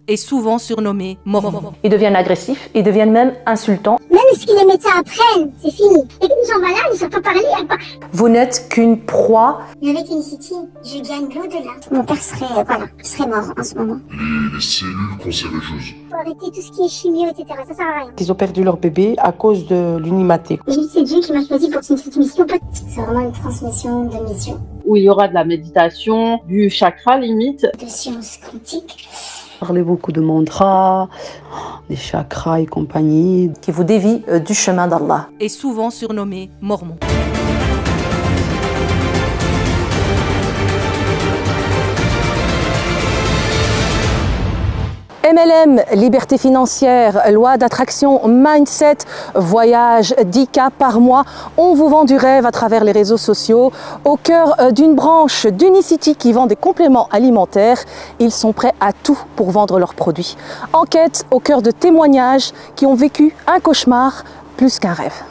est souvent surnommé Mormon. Ils deviennent agressifs, ils deviennent même insultants. Même ce que les médecins apprennent, c'est fini. Et les gens malades, ils ne savent pas parler. Vous n'êtes qu'une proie. Mais avec Unicity, je gagne l'au-delà. Mon père serait mort en ce moment. Les cellules cancéreuses. Faut arrêter tout ce qui est chimio, etc. Ça sert à rien. Ils ont perdu leur bébé à cause de l'unimaté. J'ai dit c'est Dieu qui m'a choisi pour cette mission. C'est vraiment une transmission de mission. Où il y aura de la méditation, du chakra limite. De science quantique. Parler beaucoup de mantras, des chakras et compagnie. Qui vous dévie du chemin d'Allah. Est souvent surnommé Mormon. MLM, liberté financière, loi d'attraction, mindset, voyage, 10 cas par mois. On vous vend du rêve à travers les réseaux sociaux. Au cœur d'une branche d'Unicity qui vend des compléments alimentaires, ils sont prêts à tout pour vendre leurs produits. Enquête au cœur de témoignages qui ont vécu un cauchemar plus qu'un rêve.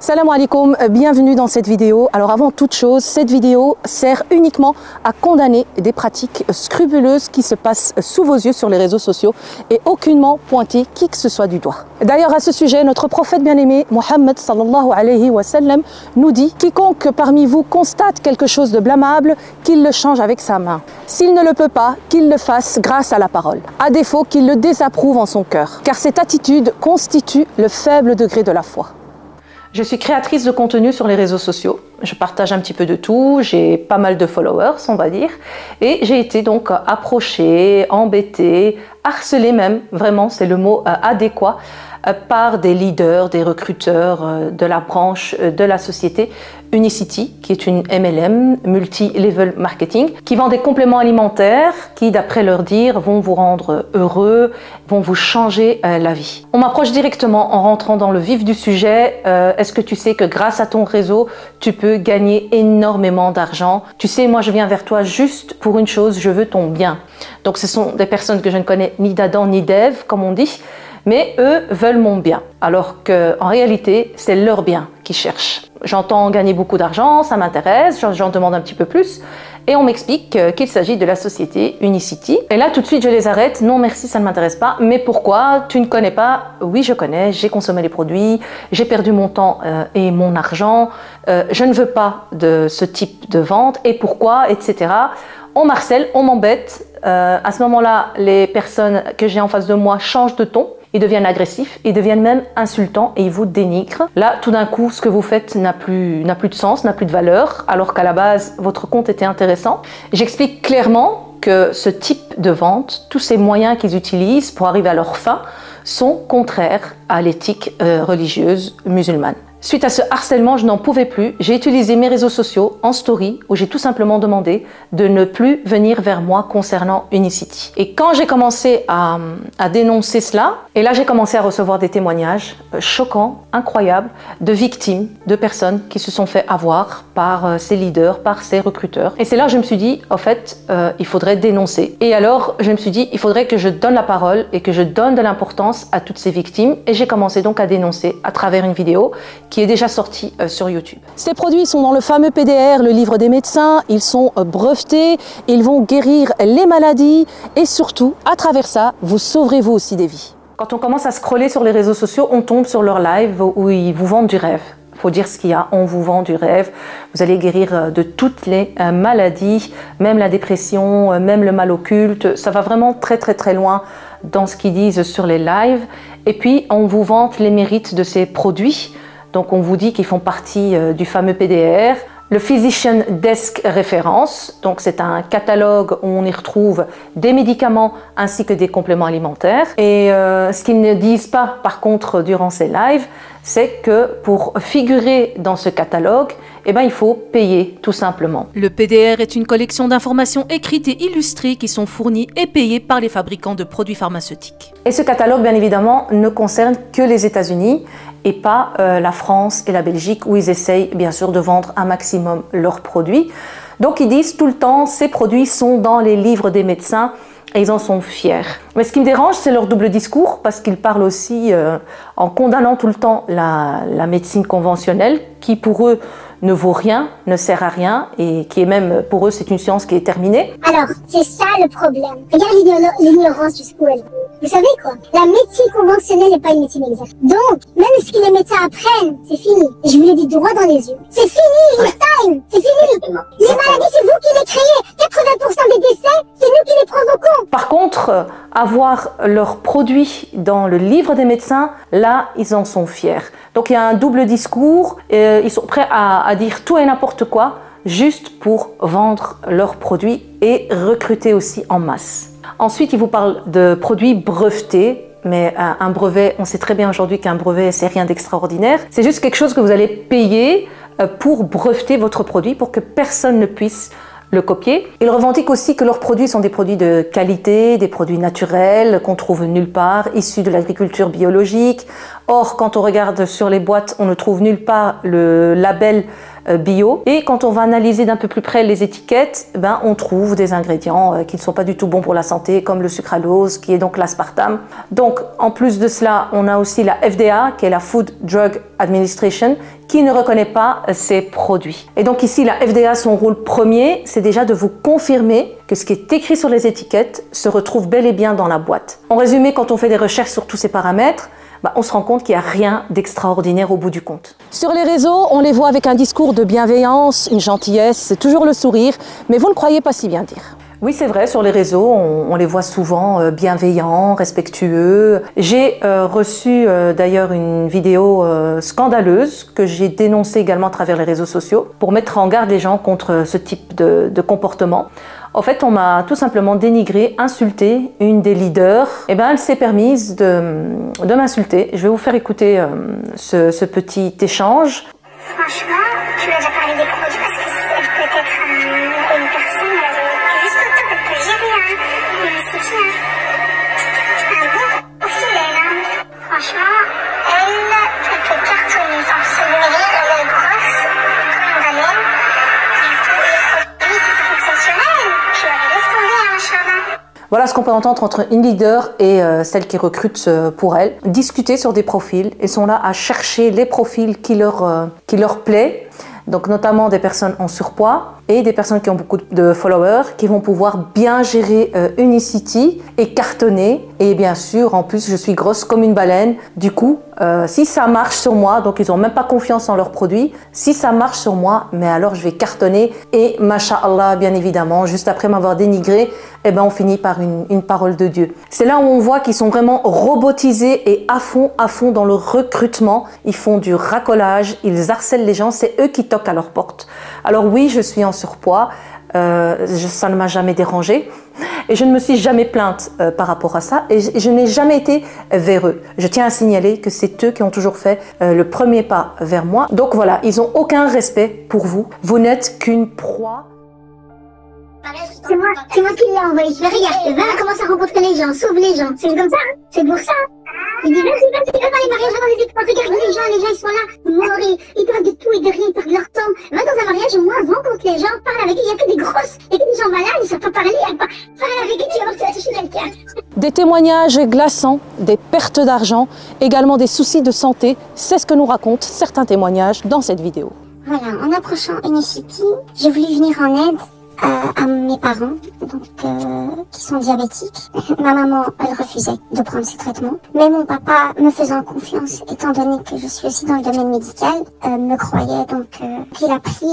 Salam alaikum, bienvenue dans cette vidéo. Alors avant toute chose, cette vidéo sert uniquement à condamner des pratiques scrupuleuses qui se passent sous vos yeux sur les réseaux sociaux et aucunement pointer qui que ce soit du doigt. D'ailleurs à ce sujet, notre prophète bien-aimé, Mohammed sallallahu alayhi wa sallam, nous dit « Quiconque parmi vous constate quelque chose de blâmable, qu'il le change avec sa main. S'il ne le peut pas, qu'il le fasse grâce à la parole. À défaut, qu'il le désapprouve en son cœur. Car cette attitude constitue le faible degré de la foi. » Je suis créatrice de contenu sur les réseaux sociaux. Je partage un petit peu de tout. J'ai pas mal de followers, on va dire. Et j'ai été donc approchée, embêtée, harcelée même, vraiment, c'est le mot adéquat, par des leaders, des recruteurs de la branche de la société Unicity, qui est une MLM, multi-level marketing, qui vend des compléments alimentaires qui, d'après leur dire, vont vous rendre heureux, vont vous changer la vie. On m'approche directement en rentrant dans le vif du sujet. Est-ce que tu sais que grâce à ton réseau, tu peux gagner énormément d'argent? Tu sais, moi je viens vers toi juste pour une chose, je veux ton bien. Donc ce sont des personnes que je ne connais ni d'Adam ni d'Ève, comme on dit, mais eux veulent mon bien, alors qu'en réalité, c'est leur bien qu'ils cherchent. J'entends gagner beaucoup d'argent, ça m'intéresse, j'en demande un petit peu plus, et on m'explique qu'il s'agit de la société Unicity. Et là, tout de suite, je les arrête. Non, merci, ça ne m'intéresse pas. Mais pourquoi? Tu ne connais pas? Oui, je connais, j'ai consommé les produits, j'ai perdu mon temps et mon argent, je ne veux pas de ce type de vente, et pourquoi, etc. On m'harcèle, on m'embête. À ce moment-là, les personnes que j'ai en face de moi changent de ton. Ils deviennent agressifs, ils deviennent même insultants et ils vous dénigrent. Là, tout d'un coup, ce que vous faites n'a plus de sens, n'a plus de valeur, alors qu'à la base, votre compte était intéressant. J'explique clairement que ce type de vente, tous ces moyens qu'ils utilisent pour arriver à leur fin, sont contraires à l'éthique religieuse musulmane. Suite à ce harcèlement, je n'en pouvais plus. J'ai utilisé mes réseaux sociaux en story où j'ai tout simplement demandé de ne plus venir vers moi concernant Unicity. Et quand j'ai commencé à dénoncer cela, et là j'ai commencé à recevoir des témoignages choquants, incroyables, de victimes, de personnes qui se sont fait avoir par ces leaders, par ces recruteurs. Et c'est là que je me suis dit, en fait, il faudrait dénoncer. Et alors, je me suis dit, il faudrait que je donne la parole et que je donne de l'importance à toutes ces victimes. Et j'ai commencé donc à dénoncer à travers une vidéo qui est déjà sorti sur YouTube. Ces produits sont dans le fameux PDR, le livre des médecins, ils sont brevetés, ils vont guérir les maladies et surtout, à travers ça, vous sauverez vous aussi des vies. Quand on commence à scroller sur les réseaux sociaux, on tombe sur leur live où ils vous vendent du rêve. Il faut dire ce qu'il y a, on vous vend du rêve. Vous allez guérir de toutes les maladies, même la dépression, même le mal occulte. Ça va vraiment très très très loin dans ce qu'ils disent sur les lives. Et puis, on vous vante les mérites de ces produits. Donc on vous dit qu'ils font partie du fameux PDR. Le Physician Desk Référence, donc c'est un catalogue où on y retrouve des médicaments ainsi que des compléments alimentaires. Et ce qu'ils ne disent pas par contre durant ces lives, c'est que pour figurer dans ce catalogue, eh ben, il faut payer tout simplement. Le PDR est une collection d'informations écrites et illustrées qui sont fournies et payées par les fabricants de produits pharmaceutiques. Et ce catalogue, bien évidemment, ne concerne que les États-Unis et pas la France et la Belgique où ils essayent bien sûr de vendre un maximum leurs produits. Donc ils disent tout le temps, ces produits sont dans les livres des médecins et ils en sont fiers. Mais ce qui me dérange, c'est leur double discours parce qu'ils parlent aussi en condamnant tout le temps la médecine conventionnelle qui pour eux ne vaut rien, ne sert à rien et qui est même, pour eux, c'est une science qui est terminée. Alors, c'est ça le problème. Regarde l'ignorance jusqu'où elle va. Vous savez quoi? La médecine conventionnelle n'est pas une médecine exacte. Donc, même ce que les médecins apprennent, c'est fini. Et je vous le dis droit dans les yeux. C'est fini, it's time. C'est fini. Les maladies, c'est vous qui les créez. 80% des décès, c'est nous qui les provoquons. Par contre, avoir leurs produits dans le livre des médecins, là, ils en sont fiers. Donc, il y a un double discours. Ils sont prêts à dire tout et n'importe quoi, juste pour vendre leurs produits et recruter aussi en masse. Ensuite, ils vous parlent de produits brevetés. Mais un brevet, on sait très bien aujourd'hui qu'un brevet, c'est rien d'extraordinaire. C'est juste quelque chose que vous allez payer pour breveter votre produit, pour que personne ne puisse le copier. Ils revendiquent aussi que leurs produits sont des produits de qualité, des produits naturels qu'on trouve nulle part, issus de l'agriculture biologique. Or, quand on regarde sur les boîtes, on ne trouve nulle part le label bio. Et quand on va analyser d'un peu plus près les étiquettes, on trouve des ingrédients qui ne sont pas du tout bons pour la santé, comme le sucralose, qui est donc l'aspartame. Donc, en plus de cela, on a aussi la FDA, qui est la Food Drug Administration, qui ne reconnaît pas ces produits. Et donc ici, la FDA, son rôle premier, c'est déjà de vous confirmer que ce qui est écrit sur les étiquettes se retrouve bel et bien dans la boîte. En résumé, quand on fait des recherches sur tous ces paramètres, on se rend compte qu'il n'y a rien d'extraordinaire au bout du compte. Sur les réseaux, on les voit avec un discours de bienveillance, une gentillesse, toujours le sourire, mais vous ne croyez pas si bien dire. Oui, c'est vrai, sur les réseaux, on les voit souvent bienveillants, respectueux. J'ai reçu d'ailleurs une vidéo scandaleuse que j'ai dénoncée également à travers les réseaux sociaux pour mettre en garde les gens contre ce type de comportement. En fait, on m'a tout simplement dénigré, insulté une des leaders. Elle s'est permise de m'insulter. Je vais vous faire écouter ce petit échange. Franchement, tu m'as déjà parlé des produits parce que c'est peut-être une personne juste le temps, elle peut gérer une soutien. Un bon profil, elle. Franchement, elle peut cartonner sans se nourrir, elle est grosse, comme une baleine. Du coup, les produits qui fonctionnent sur elle, je leur ai laissé tomber un jardin. Voilà ce qu'on peut entendre entre une leader et celle qui recrute pour elle. Discuter sur des profils. Ils sont là à chercher les profils qui leur plaît. Donc notamment des personnes en surpoids et des personnes qui ont beaucoup de followers qui vont pouvoir bien gérer Unicity et cartonner. Et bien sûr, en plus, je suis grosse comme une baleine. Du coup, si ça marche sur moi, donc ils n'ont même pas confiance en leurs produits, si ça marche sur moi, mais alors je vais cartonner. Et masha'Allah, bien évidemment, juste après m'avoir dénigré, on finit par une parole de Dieu. C'est là où on voit qu'ils sont vraiment robotisés et à fond dans le recrutement. Ils font du racolage, ils harcèlent les gens, c'est eux qui toquent à leur porte. Alors oui, je suis en surpoids, ça ne m'a jamais dérangée et je ne me suis jamais plainte par rapport à ça et je n'ai jamais été vers eux. Je tiens à signaler que c'est eux qui ont toujours fait le premier pas vers moi. Donc voilà, ils n'ont aucun respect pour vous. Vous n'êtes qu'une proie. C'est moi qui l'ai envoyé. Je vais regarder, va commencer à rencontrer les gens, sauve les gens. C'est comme ça, c'est pour ça. Je dis, vas-y, va dans les mariages, va dans les équipements, regarde les gens ils sont là, morts, ils parlent de tout et de rien, ils perdent leur temps. Va dans un mariage, au moins, rencontre les gens, parle avec eux, il n'y a que des grosses, il y a que des gens malades, ils ne savent pas parler, parle avec eux, tu vas voir que tu vas toucher quelqu'un. Des témoignages glaçants, des pertes d'argent, également des soucis de santé, c'est ce que nous racontent certains témoignages dans cette vidéo. Voilà, en approchant Unicity, j'ai voulu venir en aide à mes parents, donc qui sont diabétiques. Ma maman, elle refusait de prendre ses traitements, mais mon papa, me faisant confiance, étant donné que je suis aussi dans le domaine médical, me croyait, donc il a pris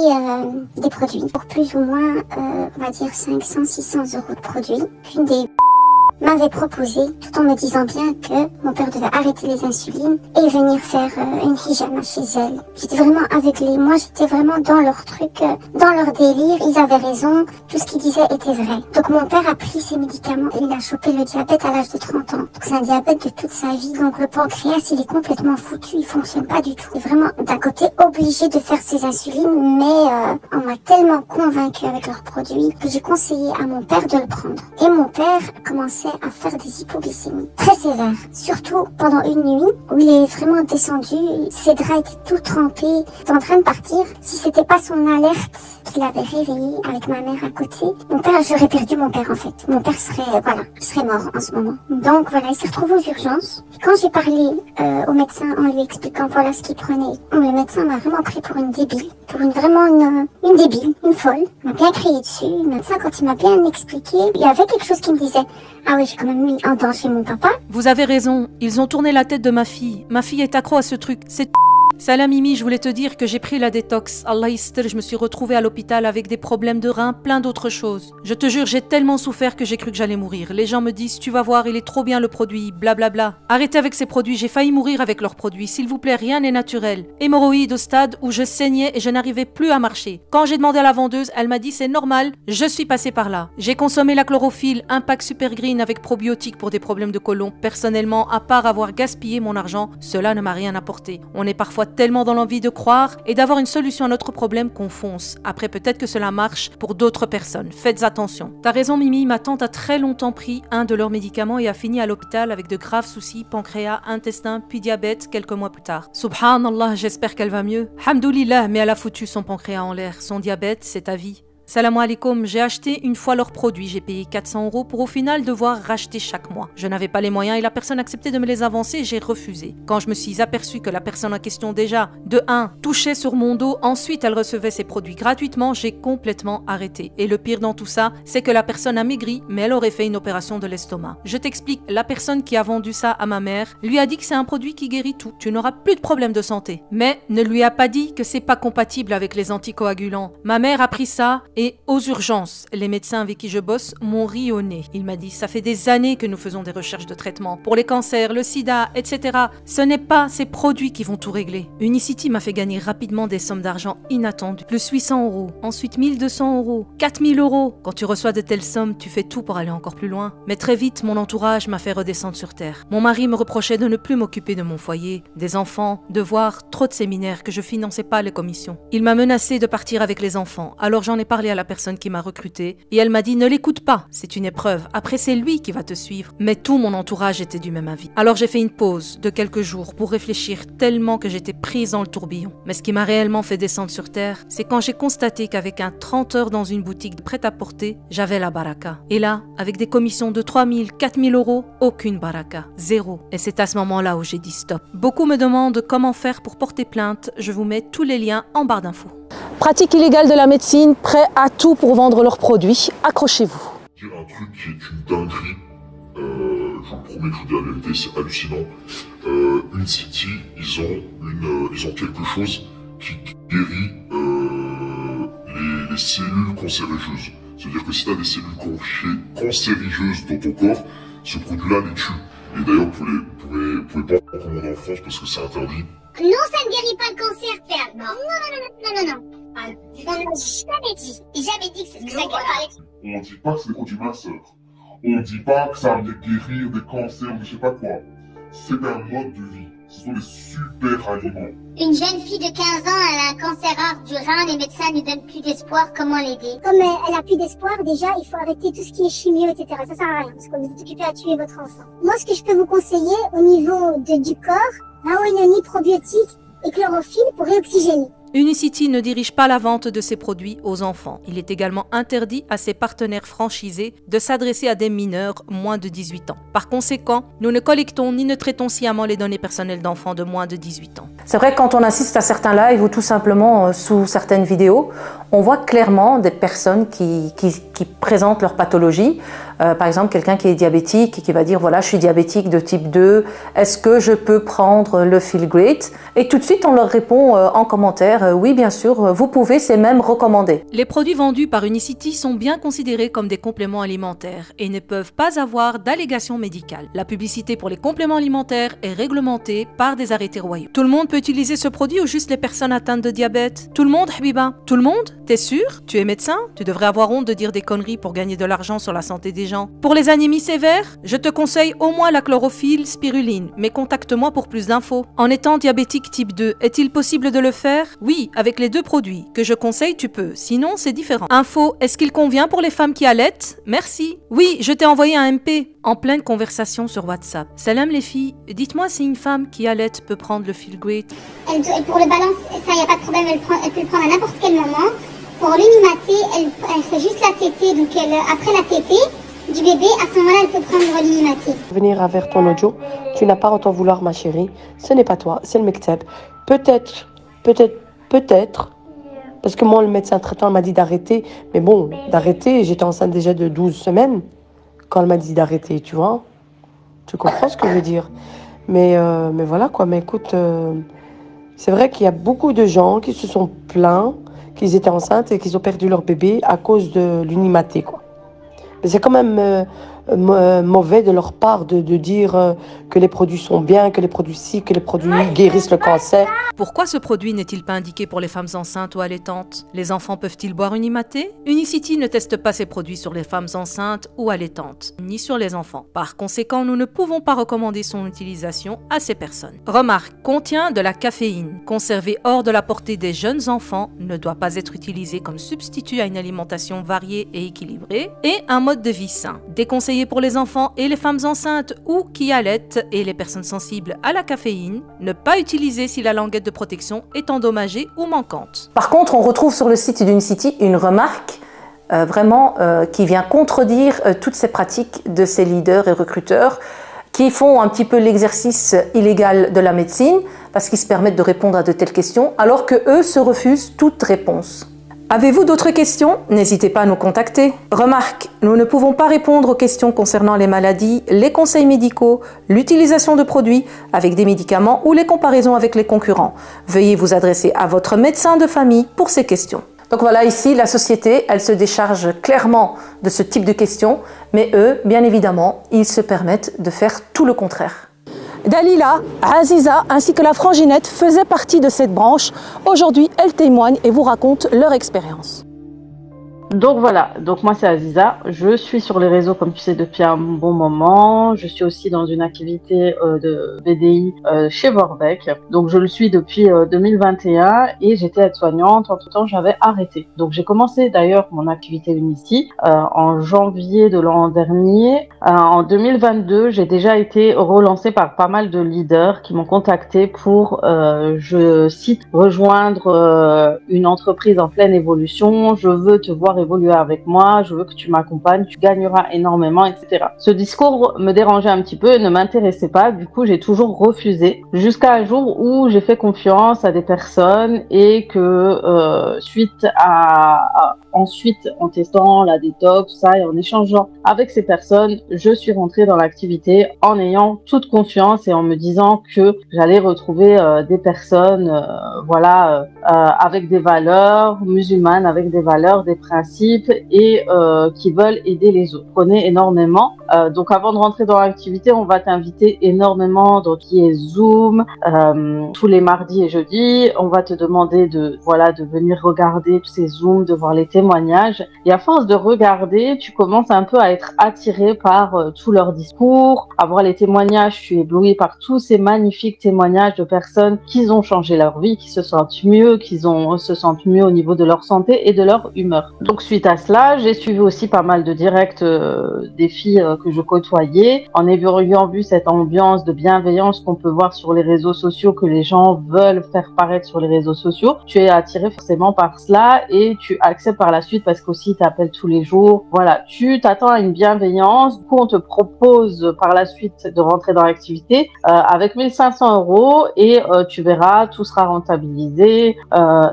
des produits pour plus ou moins, on va dire 500-600 € de produits. Une des m'avait proposé, tout en me disant bien que mon père devait arrêter les insulines et venir faire une hijama chez elle. J'étais vraiment aveuglée. Moi, j'étais vraiment dans leur truc, dans leur délire. Ils avaient raison. Tout ce qu'ils disaient était vrai. Donc, mon père a pris ses médicaments et il a chopé le diabète à l'âge de 30 ans. Donc, c'est un diabète de toute sa vie. Donc, le pancréas, il est complètement foutu. Il fonctionne pas du tout. Il est vraiment, d'un côté, obligé de faire ses insulines, mais on m'a tellement convaincue avec leurs produits que j'ai conseillé à mon père de le prendre. Et mon père commençait commençait à faire des hypoglycémies très sévères, surtout pendant une nuit où il est vraiment descendu, ses draps étaient tout trempés, il était en train de partir. Si c'était pas son alerte qui l'avait réveillé avec ma mère à côté, mon père, j'aurais perdu mon père en fait. Mon père serait mort en ce moment. Donc voilà, il s'est retrouvé aux urgences. Quand j'ai parlé au médecin en lui expliquant voilà ce qu'il prenait, le médecin m'a vraiment pris pour une débile, pour une débile, une folle. Il m'a bien crié dessus. Le médecin, quand il m'a bien expliqué, il y avait quelque chose qui me disait ah oui, j'ai quand même mis en danger mon papa. Vous avez raison, ils ont tourné la tête de ma fille. Ma fille est accro à ce truc, c'est Salam Mimi, je voulais te dire que j'ai pris la détox. Allah yistir, je me suis retrouvée à l'hôpital avec des problèmes de reins, plein d'autres choses. Je te jure, j'ai tellement souffert que j'ai cru que j'allais mourir. Les gens me disent, tu vas voir, il est trop bien le produit, blablabla. Arrêtez avec ces produits, j'ai failli mourir avec leurs produits. S'il vous plaît, rien n'est naturel. Hémorroïdes au stade où je saignais et je n'arrivais plus à marcher. Quand j'ai demandé à la vendeuse, elle m'a dit, c'est normal, je suis passée par là. J'ai consommé la chlorophylle, un pack super green avec probiotiques pour des problèmes de côlon. Personnellement, à part avoir gaspillé mon argent, cela ne m'a rien apporté. On est parfois tellement dans l'envie de croire et d'avoir une solution à notre problème qu'on fonce. Après, peut-être que cela marche pour d'autres personnes. Faites attention. T'as raison, Mimi, ma tante a très longtemps pris un de leurs médicaments et a fini à l'hôpital avec de graves soucis, pancréas, intestin, puis diabète quelques mois plus tard. Subhanallah, j'espère qu'elle va mieux. Hamdoulillah, mais elle a foutu son pancréas en l'air. Son diabète, c'est à vie. Salam alaikum, j'ai acheté une fois leurs produits, j'ai payé 400 € pour au final devoir racheter chaque mois. Je n'avais pas les moyens et la personne acceptait de me les avancer et j'ai refusé. Quand je me suis aperçu que la personne en question déjà, de 1, touchait sur mon dos, ensuite elle recevait ses produits gratuitement, j'ai complètement arrêté. Et le pire dans tout ça, c'est que la personne a maigri, mais elle aurait fait une opération de l'estomac. Je t'explique, la personne qui a vendu ça à ma mère lui a dit que c'est un produit qui guérit tout, tu n'auras plus de problème de santé. Mais ne lui a pas dit que c'est pas compatible avec les anticoagulants. Ma mère a pris ça et aux urgences, les médecins avec qui je bosse m'ont ri au nez. Il m'a dit, ça fait des années que nous faisons des recherches de traitement pour les cancers, le sida, etc. Ce n'est pas ces produits qui vont tout régler. Unicity m'a fait gagner rapidement des sommes d'argent inattendues. Plus 800 €, ensuite 1200 €, 4000 €. Quand tu reçois de telles sommes, tu fais tout pour aller encore plus loin. Mais très vite, mon entourage m'a fait redescendre sur terre. Mon mari me reprochait de ne plus m'occuper de mon foyer, des enfants, de voir trop de séminaires que je finançais pas les commissions. Il m'a menacé de partir avec les enfants, alors j'en ai parlé à la personne qui m'a recruté et elle m'a dit ne l'écoute pas, c'est une épreuve, après c'est lui qui va te suivre. Mais tout mon entourage était du même avis. Alors j'ai fait une pause de quelques jours pour réfléchir tellement que j'étais prise dans le tourbillon. Mais ce qui m'a réellement fait descendre sur terre, c'est quand j'ai constaté qu'avec un 30 heures dans une boutique de prêt-à-porter, j'avais la baraka. Et là, avec des commissions de 3000, 4000 €, aucune baraka, zéro. Et c'est à ce moment-là où j'ai dit stop. Beaucoup me demandent comment faire pour porter plainte, je vous mets tous les liens en barre d'infos. Pratique illégale de la médecine, prêt à tout pour vendre leurs produits. Accrochez-vous. Dire un truc qui est une dinguerie, je vous promets que je vous dis la vérité, c'est hallucinant. Unicity, ils ont quelque chose qui guérit les cellules cancérigeuses. C'est-à-dire que si tu as des cellules cancérigeuses dans ton corps, ce produit-là les tue. Et d'ailleurs, vous pouvez pas en commander en France parce que c'est interdit. Non, ça ne guérit pas le cancer, père. Non. On n'a jamais dit. Jamais dit que ça guérit. On dit pas que c'est des produits minceurs. On dit pas que ça va guérir des cancers ou je sais pas quoi. C'est un mode de vie. Ce sont des super aliments. Une jeune fille de 15 ans, elle a un cancer rare du rein, les médecins ne donnent plus d'espoir, comment l'aider? Comme elle a plus d'espoir, déjà, il faut arrêter tout ce qui est chimio, etc. Ça sert à rien, parce que vous êtes occupé à tuer votre enfant. Moi, ce que je peux vous conseiller, au niveau du corps, là où il y a ni probiotiques et chlorophylle pour réoxygéner. Unicity ne dirige pas la vente de ses produits aux enfants. Il est également interdit à ses partenaires franchisés de s'adresser à des mineurs moins de 18 ans. Par conséquent, nous ne collectons ni ne traitons sciemment les données personnelles d'enfants de moins de 18 ans. C'est vrai que quand on assiste à certains lives ou tout simplement sous certaines vidéos, on voit clairement des personnes qui présentent leur pathologie. Par exemple, quelqu'un qui est diabétique et qui va dire « Voilà, je suis diabétique de type 2, est-ce que je peux prendre le Feel Great ?» Et tout de suite, on leur répond en commentaire « Oui, bien sûr, vous pouvez, c'est même recommandé. » Les produits vendus par Unicity sont bien considérés comme des compléments alimentaires et ne peuvent pas avoir d'allégation médicale. La publicité pour les compléments alimentaires est réglementée par des arrêtés royaux. Tout le monde peut peut utiliser ce produit ou juste les personnes atteintes de diabète? Tout le monde, Habiba? Tout le monde? T'es sûr? Tu es médecin? Tu devrais avoir honte de dire des conneries pour gagner de l'argent sur la santé des gens. Pour les anémies sévères, je te conseille au moins la chlorophylle spiruline, mais contacte-moi pour plus d'infos. En étant diabétique type 2, est-il possible de le faire? Oui, avec les deux produits que je conseille, tu peux. Sinon, c'est différent. Info, est-ce qu'il convient pour les femmes qui allaitent? Merci. Oui, je t'ai envoyé un MP. En pleine conversation sur WhatsApp. Salam les filles, dites-moi si une femme qui allaite peut prendre le Feel Great. Pour le balance, ça, il n'y a pas de problème, elle peut le prendre à n'importe quel moment. Pour l'unimaté, elle fait juste la tétée, donc après la tétée du bébé, à ce moment-là, elle peut prendre l'unimaté. Venir vers ton audio, tu n'as pas à t'en vouloir ma chérie, ce n'est pas toi, c'est le Mekteb. Peut-être, parce que moi le médecin traitant m'a dit d'arrêter, mais bon, d'arrêter, j'étais enceinte déjà de 12 semaines quand elle m'a dit d'arrêter, tu vois. Tu comprends ce que je veux dire? Mais voilà quoi, mais écoute, c'est vrai qu'il y a beaucoup de gens qui se sont plaints qu'ils étaient enceintes et qu'ils ont perdu leur bébé à cause de l'unimaté, quoi. Mais c'est quand même mauvais de leur part de dire que les produits sont bien, que les produits ci, que les produits guérissent le cancer. Pourquoi ce produit n'est-il pas indiqué pour les femmes enceintes ou allaitantes? Les enfants peuvent-ils boire Unimaté? Unicity ne teste pas ses produits sur les femmes enceintes ou allaitantes, ni sur les enfants. Par conséquent, nous ne pouvons pas recommander son utilisation à ces personnes. Remarque, contient de la caféine. Conservé hors de la portée des jeunes enfants, ne doit pas être utilisé comme substitut à une alimentation variée et équilibrée, et un mode de vie sain. Déconseillé pour les enfants et les femmes enceintes ou qui allaitent et les personnes sensibles à la caféine, ne pas utiliser si la languette de protection est endommagée ou manquante. Par contre, on retrouve sur le site d'Unicity une remarque qui vient contredire toutes ces pratiques de ces leaders et recruteurs qui font un petit peu l'exercice illégal de la médecine parce qu'ils se permettent de répondre à de telles questions alors que eux se refusent toute réponse. Avez-vous d'autres questions? N'hésitez pas à nous contacter. Remarque, nous ne pouvons pas répondre aux questions concernant les maladies, les conseils médicaux, l'utilisation de produits avec des médicaments ou les comparaisons avec les concurrents. Veuillez vous adresser à votre médecin de famille pour ces questions. Donc voilà, ici, la société, elle se décharge clairement de ce type de questions, mais eux, bien évidemment, ils se permettent de faire tout le contraire. Dalila, Aziza ainsi que la franginette faisaient partie de cette branche. Aujourd'hui, elles témoignent et vous racontent leur expérience. Donc voilà, donc moi c'est Aziza, je suis sur les réseaux comme tu sais depuis un bon moment, je suis aussi dans une activité de BDI chez Vorbeck, donc je le suis depuis 2021 et j'étais aide-soignante, entre temps j'avais arrêté. Donc j'ai commencé d'ailleurs mon activité Unicity en janvier de l'an dernier. En 2022 j'ai déjà été relancée par pas mal de leaders qui m'ont contacté pour, je cite, rejoindre une entreprise en pleine évolution, je veux te voir évoluer avec moi, je veux que tu m'accompagnes, tu gagneras énormément, etc. Ce discours me dérangeait un petit peu, ne m'intéressait pas, du coup j'ai toujours refusé, jusqu'à un jour où j'ai fait confiance à des personnes et que ensuite en testant la détox, ça, et en échangeant avec ces personnes, je suis rentrée dans l'activité en ayant toute confiance et en me disant que j'allais retrouver des personnes avec des valeurs musulmanes, avec des valeurs, des principes et qui veulent aider les autres. Prenez énormément. Donc avant de rentrer dans l'activité, on va t'inviter énormément dans qui est Zoom tous les mardis et jeudis. On va te demander de venir regarder tous ces Zooms, de voir les témoignages. Et à force de regarder, tu commences un peu à être attiré par tout leur discours, à voir les témoignages. Tu es ébloui par tous ces magnifiques témoignages de personnes qui ont changé leur vie, qui se sentent mieux, se sentent mieux au niveau de leur santé et de leur humeur. Donc suite à cela, j'ai suivi aussi pas mal de directs des filles que je côtoyais, en ayant vu cette ambiance de bienveillance qu'on peut voir sur les réseaux sociaux, que les gens veulent faire paraître sur les réseaux sociaux. Tu es attiré forcément par cela et tu acceptes par la suite parce qu'aussi tu appelles tous les jours. Voilà, tu t'attends à une bienveillance. Du coup, on te propose par la suite de rentrer dans l'activité avec 1 500 € et tu verras, tout sera rentabilisé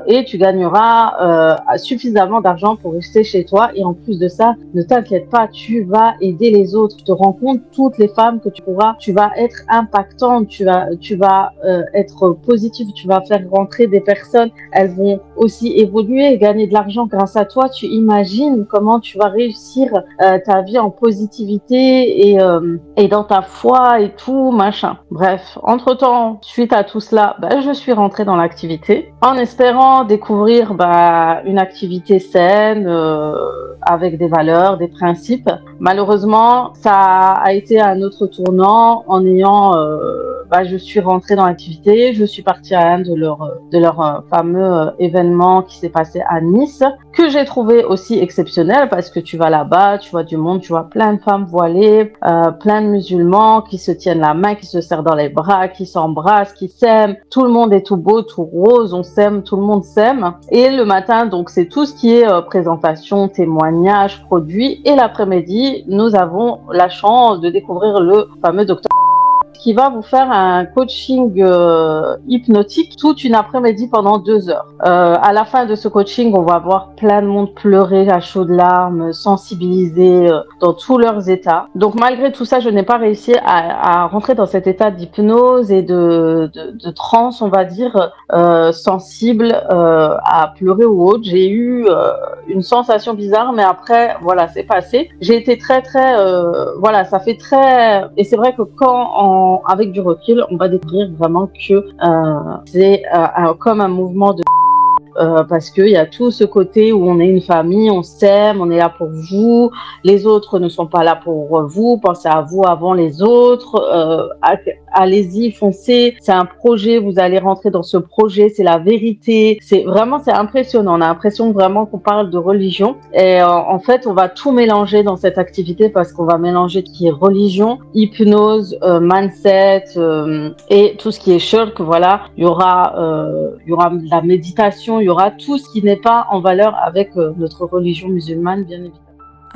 et tu gagneras suffisamment d'argent pour rester chez toi. Et en plus de ça, ne t'inquiète pas, tu vas aider les autres. Tu te rends compte, toutes les femmes que tu vas être impactante, tu vas être positive, tu vas faire rentrer des personnes, elles vont aussi évoluer et gagner de l'argent grâce à toi. Tu imagines comment tu vas réussir ta vie en positivité et dans ta foi et tout, machin. Bref, entre-temps, suite à tout cela, je suis rentrée dans l'activité en espérant découvrir une activité saine, avec des valeurs, des principes. Malheureusement, ça a été un autre tournant en ayant... je suis rentrée dans l'activité, je suis partie à un de leurs fameux événements qui s'est passé à Nice, que j'ai trouvé aussi exceptionnel parce que tu vas là-bas, tu vois du monde, tu vois plein de femmes voilées, plein de musulmans qui se tiennent la main, qui se serrent dans les bras, qui s'embrassent, qui s'aiment. Tout le monde est tout beau, tout rose, on s'aime, tout le monde s'aime. Et le matin, donc, c'est tout ce qui est présentation, témoignage, produits. Et l'après-midi, nous avons la chance de découvrir le fameux docteur qui va vous faire un coaching hypnotique toute une après-midi pendant 2 heures. À la fin de ce coaching, on va voir plein de monde pleurer à chaudes larmes, sensibilisés dans tous leurs états. Donc malgré tout ça, je n'ai pas réussi à rentrer dans cet état d'hypnose et de transe, on va dire, sensible à pleurer ou autre. J'ai eu une sensation bizarre, mais après, voilà, c'est passé. J'ai été très, ça fait très... Et c'est vrai que avec du recul, on va découvrir vraiment que c'est comme un mouvement de parce qu'il y a tout ce côté où on est une famille, on s'aime, on est là pour vous, les autres ne sont pas là pour vous, pensez à vous avant les autres, allez-y, foncez, c'est un projet, vous allez rentrer dans ce projet, c'est la vérité, c'est impressionnant, on a l'impression vraiment qu'on parle de religion et en fait on va tout mélanger dans cette activité parce qu'on va mélanger tout ce qui est religion, hypnose, mindset et tout ce qui est shirk, voilà, il y aura de la méditation, il y aura tout ce qui n'est pas en valeur avec notre religion musulmane, bien évidemment.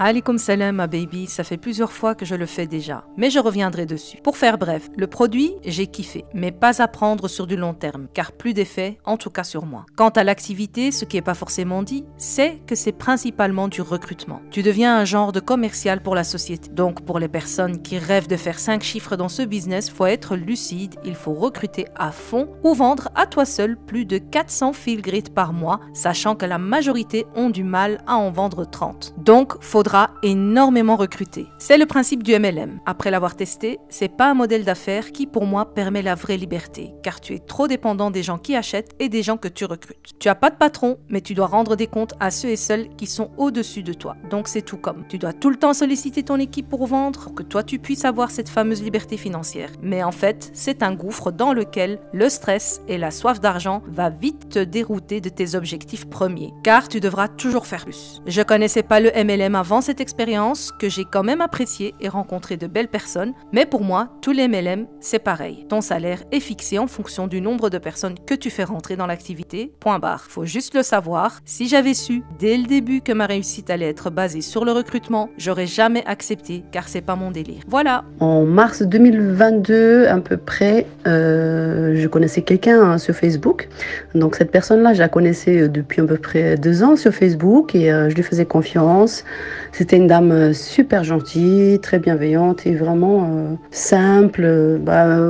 Alaykoum salam ma baby, ça fait plusieurs fois que je le fais déjà, mais je reviendrai dessus. Pour faire bref, le produit, j'ai kiffé, mais pas à prendre sur du long terme, car plus d'effet, en tout cas sur moi. Quant à l'activité, ce qui n'est pas forcément dit, c'est que c'est principalement du recrutement. Tu deviens un genre de commercial pour la société. Donc pour les personnes qui rêvent de faire 5 chiffres dans ce business, faut être lucide, il faut recruter à fond ou vendre à toi seul plus de 400 fil grid par mois, sachant que la majorité ont du mal à en vendre 30. Donc faudra énormément recruter. C'est le principe du MLM. Après l'avoir testé, c'est pas un modèle d'affaires qui pour moi permet la vraie liberté, car tu es trop dépendant des gens qui achètent et des gens que tu recrutes. Tu as pas de patron, mais tu dois rendre des comptes à ceux et celles qui sont au-dessus de toi. Donc c'est tout comme. Tu dois tout le temps solliciter ton équipe pour vendre, pour que toi tu puisses avoir cette fameuse liberté financière. Mais en fait, c'est un gouffre dans lequel le stress et la soif d'argent va vite te dérouter de tes objectifs premiers, car tu devras toujours faire plus. Je connaissais pas le MLM avant cette expérience que j'ai quand même appréciée et rencontré de belles personnes, mais pour moi, tous les MLM, c'est pareil. Ton salaire est fixé en fonction du nombre de personnes que tu fais rentrer dans l'activité, point barre. Faut juste le savoir. Si j'avais su dès le début que ma réussite allait être basée sur le recrutement, j'aurais jamais accepté, car c'est pas mon délire. Voilà. En mars 2022, à peu près, je connaissais quelqu'un sur Facebook. Donc cette personne-là, je la connaissais depuis à peu près 2 ans sur Facebook et je lui faisais confiance. C'était une dame super gentille, très bienveillante et vraiment simple.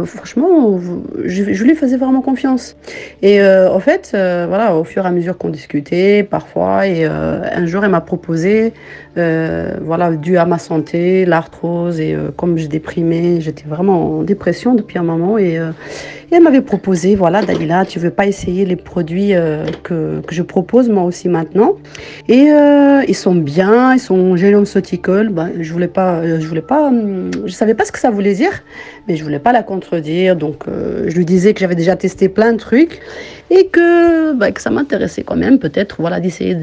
Franchement, je lui faisais vraiment confiance. Et en fait, voilà, au fur et à mesure qu'on discutait, parfois, et un jour, elle m'a proposé, voilà, dû à ma santé, l'arthrose, et comme je déprimais, j'étais vraiment en dépression depuis un moment, et elle m'avait proposé, voilà, Dalila, tu veux pas essayer les produits que je propose moi aussi maintenant? Et ils sont bien, ils sont génomceutical. Je savais pas ce que ça voulait dire, mais je voulais pas la contredire. Donc je lui disais que j'avais déjà testé plein de trucs et que ça m'intéressait quand même, peut-être, voilà, d'essayer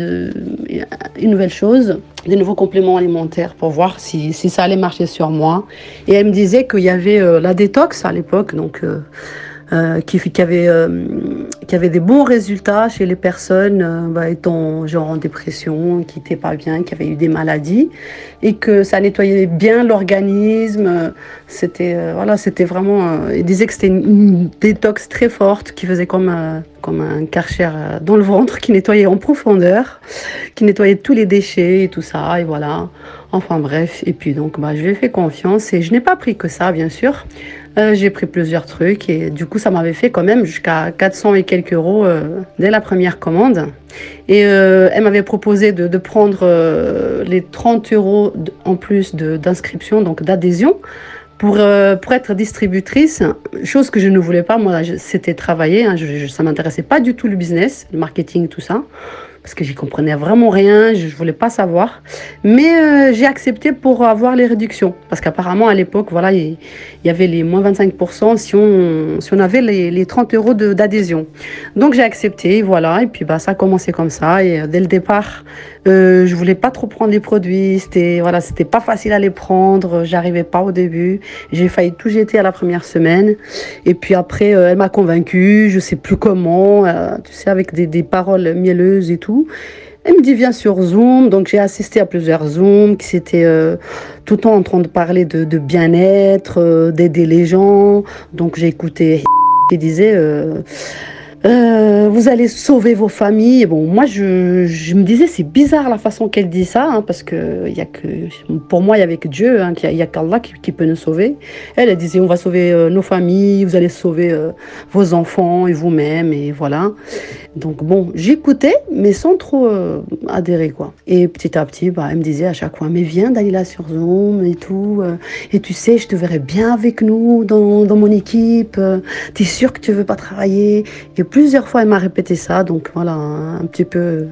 une nouvelle chose, des nouveaux compléments alimentaires pour voir si ça allait marcher sur moi. Et elle me disait qu'il y avait la détox à l'époque, donc qui avait des bons résultats chez les personnes étant genre en dépression, qui n'étaient pas bien, qui avaient eu des maladies, et que ça nettoyait bien l'organisme. C'était vraiment, ils disaient que c'était une détox très forte qui faisait comme un Karcher dans le ventre, qui nettoyait en profondeur, qui nettoyait tous les déchets et tout ça, et voilà. Enfin bref, et puis donc je lui ai fait confiance et je n'ai pas pris que ça, bien sûr. J'ai pris plusieurs trucs et du coup ça m'avait fait quand même jusqu'à 400 et quelques euros dès la première commande. Et elle m'avait proposé de prendre les 30 euros en plus d'inscription, donc d'adhésion, pour être distributrice, chose que je ne voulais pas. Moi, c'était travailler, hein, ça m'intéressait pas du tout le business, le marketing, tout ça, parce que j'y comprenais vraiment rien, je voulais pas savoir. Mais j'ai accepté pour avoir les réductions, parce qu'apparemment à l'époque, voilà, il y avait les moins 25% si on avait les 30 euros d'adhésion. Donc j'ai accepté, voilà, et puis ça a commencé comme ça. Et dès le départ, je voulais pas trop prendre les produits, c'était pas facile à les prendre, j'arrivais pas au début. J'ai failli tout jeter à la première semaine, et puis après elle m'a convaincue, je sais plus comment, tu sais, avec des paroles mielleuses et tout. Elle me dit viens sur Zoom, donc j'ai assisté à plusieurs Zooms qui s'étaient tout le temps en train de parler de bien-être, d'aider les gens. Donc j'ai écouté qui disait vous allez sauver vos familles. Et bon, moi je me disais c'est bizarre la façon qu'elle dit ça, hein, parce que pour moi il y avait que Dieu, hein, il y a qu'Allah qui peut nous sauver. Elle disait on va sauver nos familles, vous allez sauver vos enfants et vous-même, et voilà. Donc bon, j'écoutais, mais sans trop adhérer, quoi. Et petit à petit, elle me disait à chaque fois, mais viens Dalila sur Zoom et tout. Et tu sais, je te verrai bien avec nous dans mon équipe. T'es sûre que tu veux pas travailler? Et plusieurs fois, elle m'a répété ça. Donc voilà, un petit peu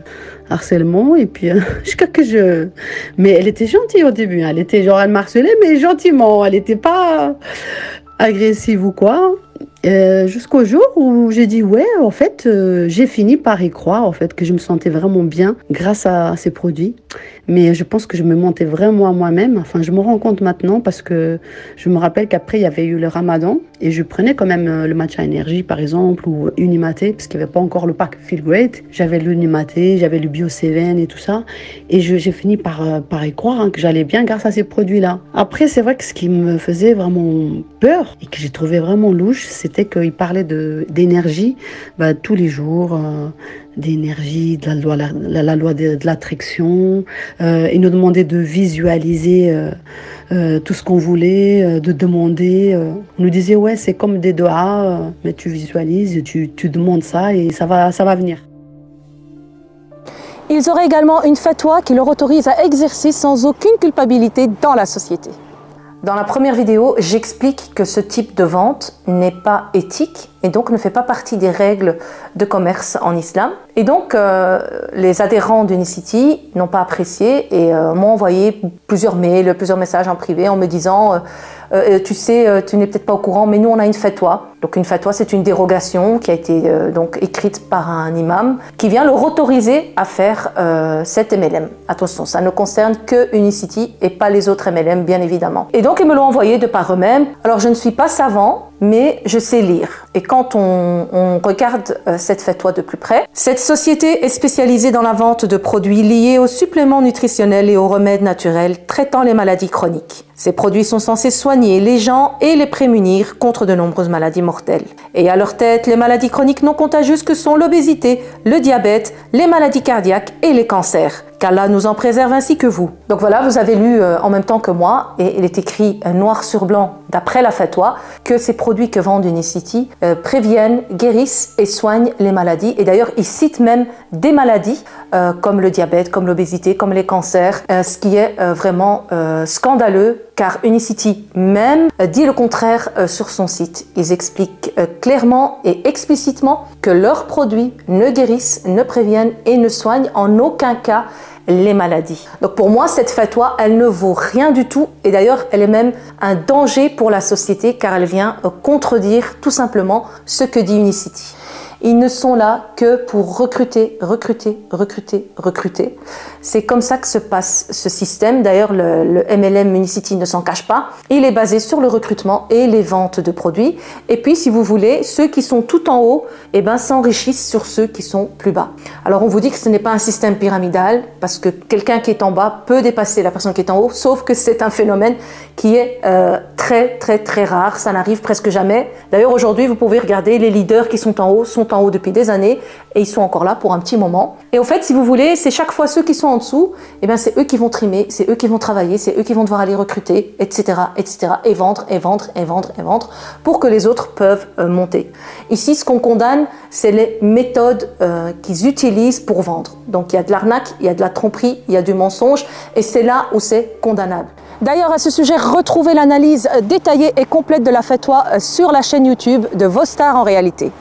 harcèlement. Et puis, jusqu'à que Mais elle était gentille au début. Hein. Elle me harcelait, mais gentiment. Elle n'était pas agressive ou quoi. Jusqu'au jour où j'ai dit ouais, en fait, j'ai fini par y croire, en fait, que je me sentais vraiment bien grâce à ces produits. Mais je pense que je me mentais vraiment à moi-même. Enfin, je me rends compte maintenant parce que je me rappelle qu'après, il y avait eu le Ramadan et je prenais quand même le Matcha Énergie, par exemple, ou Unimaté, parce qu'il n'y avait pas encore le pack Feel Great. J'avais l'Unimaté, j'avais le Bio 7 et tout ça. Et j'ai fini par y croire, hein, que j'allais bien grâce à ces produits-là. Après, c'est vrai que ce qui me faisait vraiment peur et que j'ai trouvé vraiment louche, c'était qu'il parlait d'énergie tous les jours, d'énergie, de la loi de l'attraction. Il nous demandait de visualiser tout ce qu'on voulait, de demander. On nous disait ouais, c'est comme des doigts, mais tu visualises, tu demandes ça et ça va venir. Ils auraient également une fatwa qui leur autorise à exercer sans aucune culpabilité dans la société. Dans la première vidéo, j'explique que ce type de vente n'est pas éthique et donc ne fait pas partie des règles de commerce en islam. Et donc, les adhérents d'Unicity n'ont pas apprécié et m'ont envoyé plusieurs mails, plusieurs messages en privé en me disant tu sais, tu n'es peut-être pas au courant, mais nous on a une fatwa. Donc une fatwa, c'est une dérogation qui a été donc écrite par un imam qui vient leur autoriser à faire cet MLM. Attention, ça ne concerne que Unicity et pas les autres MLM, bien évidemment. Et donc ils me l'ont envoyé de par eux-mêmes. Alors je ne suis pas savant, mais je sais lire. Et quand on regarde cette fatwa de plus près, cette société est spécialisée dans la vente de produits liés aux suppléments nutritionnels et aux remèdes naturels traitant les maladies chroniques. Ces produits sont censés soigner les gens et les prémunir contre de nombreuses maladies mortelles. Et à leur tête, les maladies chroniques non contagieuses que sont l'obésité, le diabète, les maladies cardiaques et les cancers. Qu'Allah nous en préserve ainsi que vous. Donc voilà, vous avez lu en même temps que moi, et il est écrit noir sur blanc, d'après la fatwa, que ces produits que vendent Unicity préviennent, guérissent et soignent les maladies. Et d'ailleurs, ils citent même des maladies comme le diabète, comme l'obésité, comme les cancers, ce qui est vraiment scandaleux, car Unicity même dit le contraire sur son site. Ils expliquent clairement et explicitement que leurs produits ne guérissent, ne préviennent et ne soignent en aucun cas les maladies. Donc pour moi, cette fatwa, elle ne vaut rien du tout et d'ailleurs, elle est même un danger pour la société car elle vient contredire tout simplement ce que dit Unicity. Ils ne sont là que pour recruter, recruter, recruter, recruter. C'est comme ça que se passe ce système. D'ailleurs, le MLM Unicity ne s'en cache pas. Il est basé sur le recrutement et les ventes de produits. Et puis, si vous voulez, ceux qui sont tout en haut, s'enrichissent sur ceux qui sont plus bas. Alors, on vous dit que ce n'est pas un système pyramidal parce que quelqu'un qui est en bas peut dépasser la personne qui est en haut, sauf que c'est un phénomène qui est très, très, très rare. Ça n'arrive presque jamais. D'ailleurs, aujourd'hui, vous pouvez regarder les leaders qui sont en haut sont sont en haut depuis des années et ils sont encore là pour un petit moment. Et au fait, si vous voulez, c'est chaque fois ceux qui sont en dessous, eh bien c'est eux qui vont trimer, c'est eux qui vont travailler, c'est eux qui vont devoir aller recruter, etc., etc., et vendre, et vendre, et vendre, et vendre, pour que les autres peuvent monter. Ici, ce qu'on condamne, c'est les méthodes qu'ils utilisent pour vendre. Donc il y a de l'arnaque, il y a de la tromperie, il y a du mensonge, et c'est là où c'est condamnable. D'ailleurs, à ce sujet, retrouvez l'analyse détaillée et complète de la fatwa sur la chaîne YouTube de Vos Stars en réalité.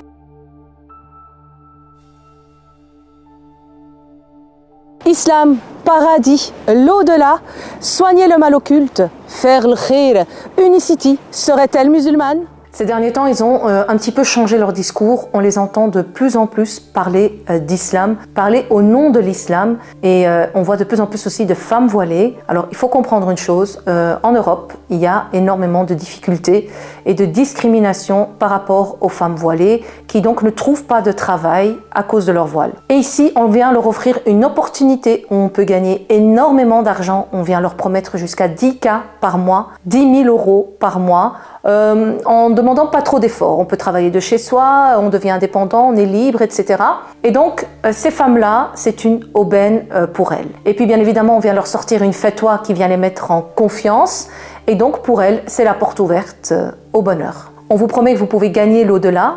Islam, paradis, l'au-delà, soigner le mal occulte, faire le khir. Unicity serait-elle musulmane? Ces derniers temps, ils ont un petit peu changé leur discours. On les entend de plus en plus parler d'islam, parler au nom de l'islam. Et on voit de plus en plus aussi de femmes voilées. Alors, il faut comprendre une chose. En Europe, il y a énormément de difficultés et de discrimination par rapport aux femmes voilées qui donc ne trouvent pas de travail à cause de leur voile. Et ici, on vient leur offrir une opportunité où on peut gagner énormément d'argent. On vient leur promettre jusqu'à 10K par mois, 10 000 € par mois. En demandant pas trop d'efforts. On peut travailler de chez soi, on devient indépendant, on est libre, etc. Et donc, ces femmes-là, c'est une aubaine pour elles. Et puis, bien évidemment, on vient leur sortir une fatwa qui vient les mettre en confiance. Et donc, pour elles, c'est la porte ouverte au bonheur. On vous promet que vous pouvez gagner l'au-delà,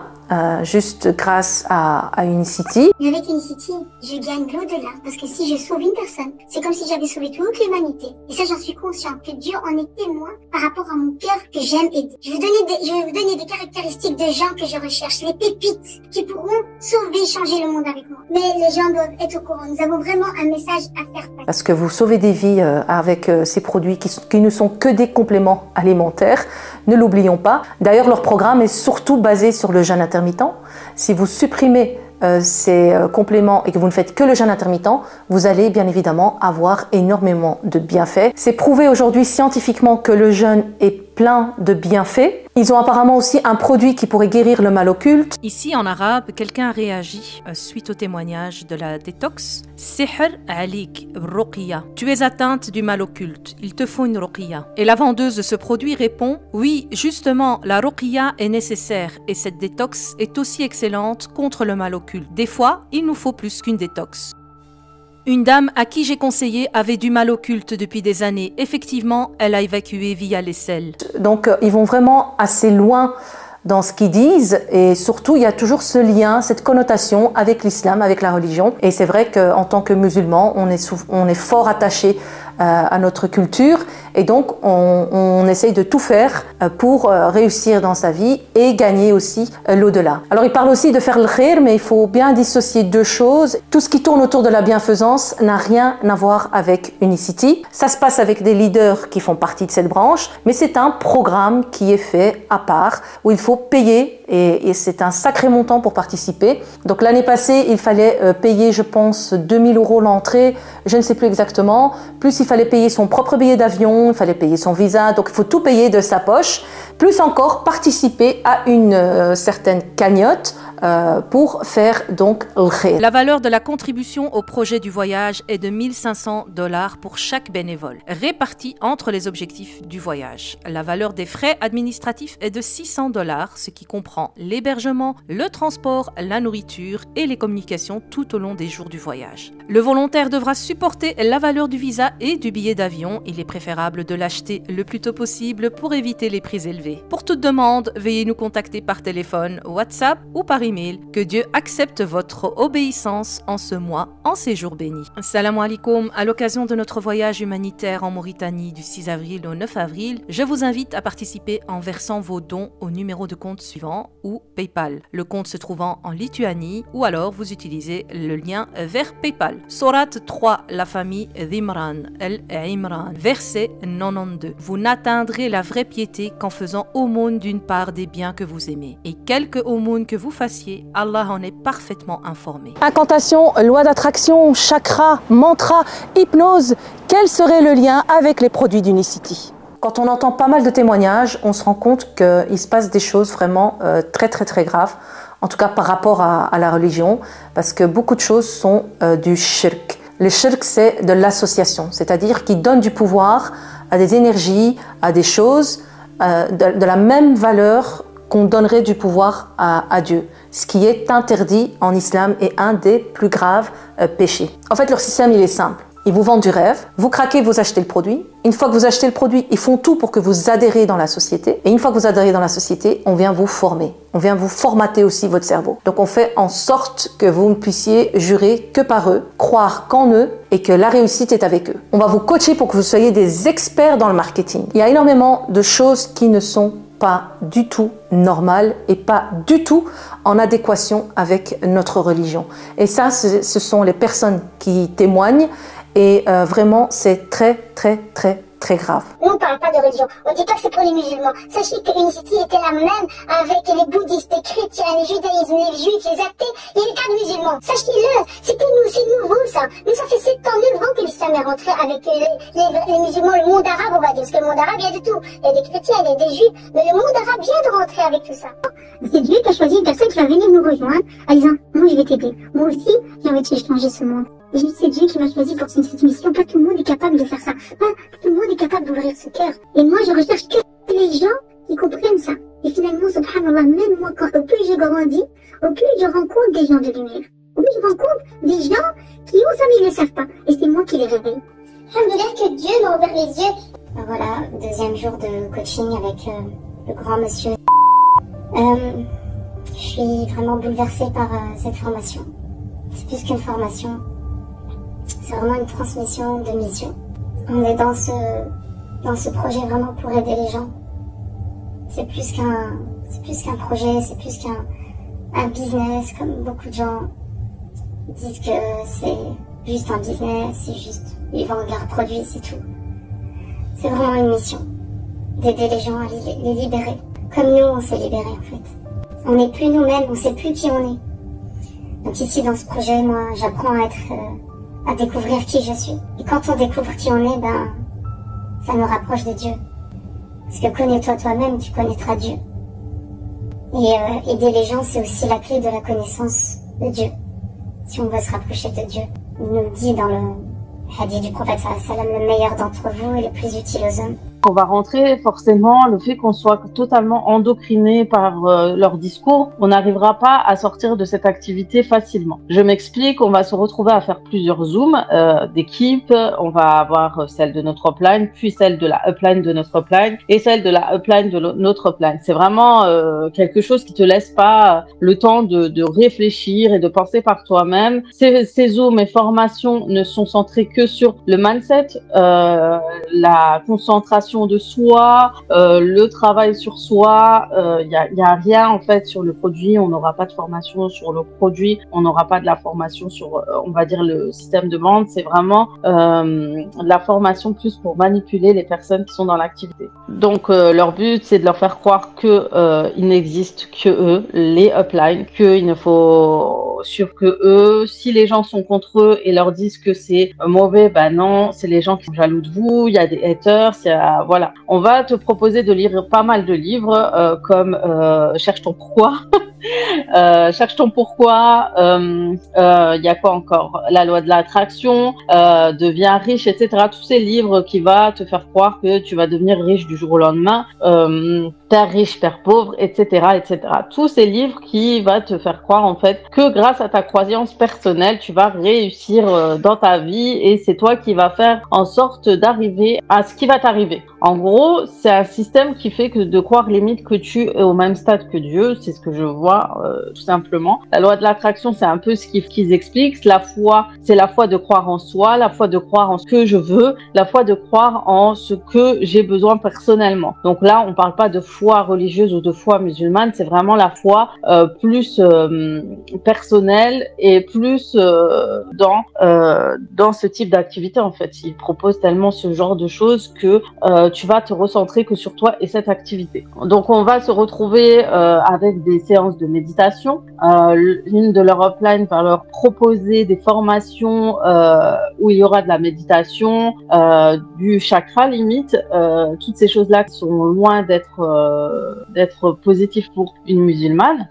juste grâce à Unicity. Mais avec Unicity, je gagne l'au-delà, parce que si je sauve une personne, c'est comme si j'avais sauvé toute l'humanité. Et ça, j'en suis conscient, que Dieu en est témoin par rapport à mon cœur que j'aime aider. Je vais vous donner des caractéristiques de gens que je recherche, les pépites qui pourront sauver, changer le monde avec moi. Mais les gens doivent être au courant. Nous avons vraiment un message à faire passer. Parce que vous sauvez des vies avec ces produits qui ne sont que des compléments alimentaires. Ne l'oublions pas. D'ailleurs, leur programme est surtout basé sur le jeûne intermittent. Si vous supprimez ces compléments et que vous ne faites que le jeûne intermittent, vous allez bien évidemment avoir énormément de bienfaits. C'est prouvé aujourd'hui scientifiquement que le jeûne est plein de bienfaits. Ils ont apparemment aussi un produit qui pourrait guérir le mal occulte. Ici, en arabe, quelqu'un a réagi suite au témoignage de la détox. Sihr alik ruqya. Tu es atteinte du mal occulte. Il te faut une ruqya. Et la vendeuse de ce produit répond: oui, justement, la ruqya est nécessaire et cette détox est aussi excellente contre le mal occulte. Des fois, il nous faut plus qu'une détox. Une dame à qui j'ai conseillé avait du mal occulte depuis des années. Effectivement, elle a évacué via l'aisselle. Donc, ils vont vraiment assez loin dans ce qu'ils disent et surtout, il y a toujours ce lien, cette connotation avec l'islam, avec la religion. Et c'est vrai qu'en tant que musulmans, on est fort attachés à notre culture et donc on essaye de tout faire pour réussir dans sa vie et gagner aussi l'au-delà. Alors il parle aussi de faire le khir, mais il faut bien dissocier deux choses. Tout ce qui tourne autour de la bienfaisance n'a rien à voir avec Unicity. Ça se passe avec des leaders qui font partie de cette branche, mais c'est un programme qui est fait à part où il faut payer et c'est un sacré montant pour participer. Donc l'année passée, il fallait payer, je pense, 2 000 € l'entrée, je ne sais plus exactement. Plus il fallait payer son propre billet d'avion, il fallait payer son visa, donc il faut tout payer de sa poche. Plus encore participer à une certaine cagnotte pour faire donc le khir. La valeur de la contribution au projet du voyage est de 1 500 $ pour chaque bénévole, répartis entre les objectifs du voyage. La valeur des frais administratifs est de 600 $, ce qui comprend l'hébergement, le transport, la nourriture et les communications tout au long des jours du voyage. Le volontaire devra supporter la valeur du visa et du billet d'avion. Il est préférable de l'acheter le plus tôt possible pour éviter les prix élevés. Pour toute demande, veuillez nous contacter par téléphone, WhatsApp ou par email. Que Dieu accepte votre obéissance en ce mois, en séjour béni. Salam alaikum. À l'occasion de notre voyage humanitaire en Mauritanie du 6 avril au 9 avril, je vous invite à participer en versant vos dons au numéro de compte suivant ou PayPal. Le compte se trouvant en Lituanie ou alors vous utilisez le lien vers PayPal. Sourate 3, la famille d'Imran, Al-Imran, verset 92. Vous n'atteindrez la vraie piété qu'en faisant aumône d'une part des biens que vous aimez. Et quelque aumône que vous fassiez, Allah en est parfaitement informé. Incantation, loi d'attraction, chakra, mantra, hypnose, quel serait le lien avec les produits d'Unicity? Quand on entend pas mal de témoignages, on se rend compte qu'il se passe des choses vraiment très graves, en tout cas par rapport à la religion, parce que beaucoup de choses sont du shirk. Le shirk, c'est de l'association, c'est-à-dire qui donne du pouvoir à des énergies, à des choses de la même valeur qu'on donnerait du pouvoir à Dieu, ce qui est interdit en islam et un des plus graves péchés. En fait, leur système, il est simple. Ils vous vendent du rêve, vous craquez, vous achetez le produit. Une fois que vous achetez le produit, ils font tout pour que vous adhérez dans la société. Et une fois que vous adhérez dans la société, on vient vous former. On vient vous formater aussi votre cerveau. Donc on fait en sorte que vous ne puissiez jurer que par eux, croire qu'en eux et que la réussite est avec eux. On va vous coacher pour que vous soyez des experts dans le marketing. Il y a énormément de choses qui ne sont pas du tout normales et pas du tout en adéquation avec notre religion. Et ça, ce sont les personnes qui témoignent. Et vraiment, c'est très grave. Nous, on ne parle pas de religion. On dit pas que c'est pour les musulmans. Sachez que Unicity était la même avec les bouddhistes, les chrétiens, les judaïsmes, les juifs, les athées. Il y a les cas de musulmans. Sachez-le, c'est pour nous, c'est nouveau ça. Mais ça fait 7 ans, 9 ans que l'islam est rentré avec les musulmans, le monde arabe, on va dire. Parce que le monde arabe, il y a de tout. Il y a des chrétiens, il y a des juifs. Mais le monde arabe vient de rentrer avec tout ça. C'est Dieu qui a choisi une personne qui va venir nous rejoindre en disant, moi je vais t'aider. Moi aussi, j'ai envie de changer ce monde. Et c'est Dieu qui m'a choisi pour cette mission. Pas tout le monde est capable de faire ça. Pas tout le monde est capable d'ouvrir ce cœur. Et moi, je recherche que les gens qui comprennent ça. Et finalement, subhanallah, même moi, au plus je grandis, au plus je rencontre des gens de lumière. Au plus je rencontre des gens qui, au sommet, ils ne le savent pas. Et c'est moi qui les réveille. Alhamdoulilah que Dieu m'a ouvert les yeux. Voilà, deuxième jour de coaching avec le grand monsieur. Je suis vraiment bouleversée par cette formation. C'est plus qu'une formation. C'est vraiment une transmission de mission. On est dans ce projet vraiment pour aider les gens. C'est plus qu'un projet, c'est plus qu'un business, comme beaucoup de gens disent que c'est juste un business, c'est juste, ils vendent leurs produits, c'est tout. C'est vraiment une mission, d'aider les gens à les libérer. Comme nous, on s'est libérés en fait. On n'est plus nous-mêmes, on ne sait plus qui on est. Donc ici, dans ce projet, moi, j'apprends à découvrir qui je suis. Et quand on découvre qui on est, ben, ça nous rapproche de Dieu. Parce que connais-toi toi-même, tu connaîtras Dieu. Et aider les gens, c'est aussi la clé de la connaissance de Dieu. Si on veut se rapprocher de Dieu. Il nous dit dans le hadith du prophète sallallahu alayhi wa sallam, le meilleur d'entre vous est le plus utile aux hommes. On va rentrer forcément, le fait qu'on soit totalement endocriné par leur discours, on n'arrivera pas à sortir de cette activité facilement. Je m'explique, on va se retrouver à faire plusieurs zooms d'équipe, on va avoir celle de notre upline, puis celle de la upline de notre upline, et celle de la upline de notre upline. C'est vraiment quelque chose qui te laisse pas le temps de réfléchir et de penser par toi-même. Ces zooms et formations ne sont centrés que sur le mindset, la concentration de soi, le travail sur soi. Il y a rien en fait sur le produit. On n'aura pas de formation sur le produit. On n'aura pas de la formation sur, on va dire, le système de vente. C'est vraiment la formation plus pour manipuler les personnes qui sont dans l'activité. Donc leur but, c'est de leur faire croire que il n'existe que eux, les uplines, qu'il ne faut sur que eux. Si les gens sont contre eux et leur disent que c'est mauvais, ben non, c'est les gens qui sont jaloux de vous. Il y a des haters. Voilà, on va te proposer de lire pas mal de livres comme Cherche ton pourquoi. Cherche ton pourquoi. Il y a quoi encore? La loi de l'attraction, Deviens riche, etc. Tous ces livres qui vont te faire croire que tu vas devenir riche du jour au lendemain. Père riche, père pauvre, etc., etc. Tous ces livres qui vont te faire croire en fait que grâce à ta croyance personnelle, tu vas réussir dans ta vie et c'est toi qui vas faire en sorte d'arriver à ce qui va t'arriver. En gros, c'est un système qui fait que de croire limite que tu es au même stade que Dieu, c'est ce que je vois tout simplement. La loi de l'attraction, c'est un peu ce qu'ils expliquent. La foi, c'est la foi de croire en soi, la foi de croire en ce que je veux, la foi de croire en ce que j'ai besoin personnellement. Donc là, on parle pas de foi religieuse ou de foi musulmane, c'est vraiment la foi plus personnelle et plus dans ce type d'activité en fait. Ils proposent tellement ce genre de choses que tu vas te recentrer que sur toi et cette activité. Donc on va se retrouver avec des séances de méditation. Une de leurs uplines va leur proposer des formations où il y aura de la méditation, du chakra limite, toutes ces choses-là qui sont loin d'être positif pour une musulmane.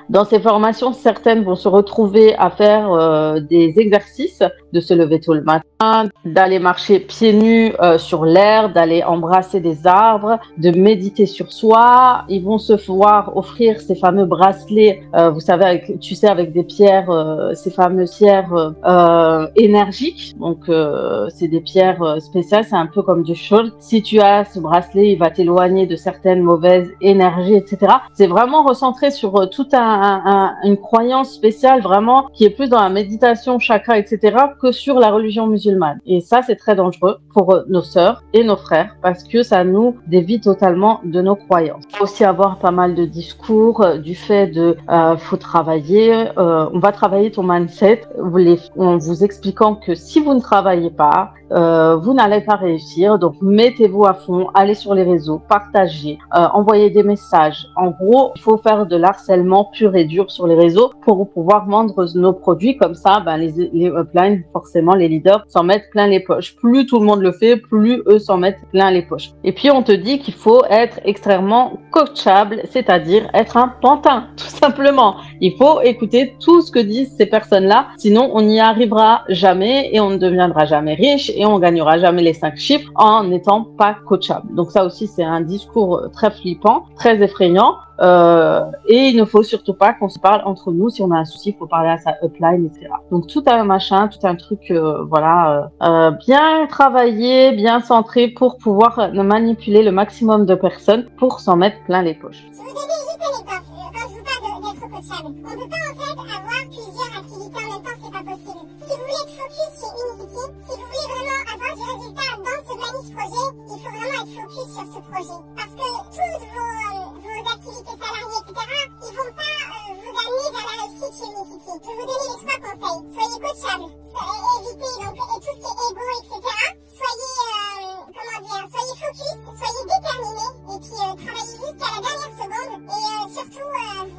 Dans ces formations, certaines vont se retrouver à faire des exercices, de se lever tôt le matin, d'aller marcher pieds nus sur l'herbe, d'aller embrasser des arbres, de méditer sur soi. Ils vont se voir offrir ces fameux bracelets, vous savez, avec des pierres, ces fameuses pierres énergiques. Donc, c'est des pierres spéciales, c'est un peu comme du shawl. Si tu as ce bracelet, il va t'éloigner de certaines mauvaises énergies, etc. C'est vraiment recentré sur toute une croyance spéciale, vraiment, qui est plus dans la méditation, chakra, etc., que sur la religion musulmane. Et ça, c'est très dangereux pour nos sœurs et nos frères, parce que ça nous dévie totalement de nos croyances. Il faut aussi avoir pas mal de discours du fait de faut travailler, on va travailler ton mindset, en vous expliquant que si vous ne travaillez pas, vous n'allez pas réussir, donc mettez-vous à fond, allez sur les réseaux, partagez, envoyez des messages. En gros, il faut faire de l'harcèlement pur et dur sur les réseaux pour pouvoir vendre nos produits. Comme ça, les uplines, forcément, les leaders s'en mettent plein les poches. Plus tout le monde le fait, plus eux s'en mettent plein les poches. Et puis, on te dit qu'il faut être extrêmement coachable, c'est-à-dire être un pantin, tout simplement. Il faut écouter tout ce que disent ces personnes-là, sinon on n'y arrivera jamais et on ne deviendra jamais riche et on gagnera jamais les 5 chiffres en n'étant pas coachable. Donc ça aussi, c'est un discours très flippant, très effrayant. Et il ne faut surtout pas qu'on se parle entre nous. Si on a un souci, il faut parler à sa upline, etc. Donc tout un machin, tout un truc, bien travaillé, bien centré pour pouvoir manipuler le maximum de personnes pour s'en mettre plein les poches. Je vous donne juste un exemple. Quand je vous parle d'être coachable, on ne peut pas en fait avoir plusieurs activités en même temps, c'est pas possible. Si vous voulez être focus chez Unicity, si vous voulez vraiment avoir du résultat dans ce magnifique projet, il faut vraiment être focus sur ce projet. Parce que toutes vos activités salariées, etc., ils vont pas vous amener vers la réussite chez Unicity. Je vais vous donner les 3 conseils. Soyez coachable, évitez donc et tout ce qui est ego, etc. Soyez focus, soyez déterminé et puis travaillez jusqu'à la dernière seconde et surtout,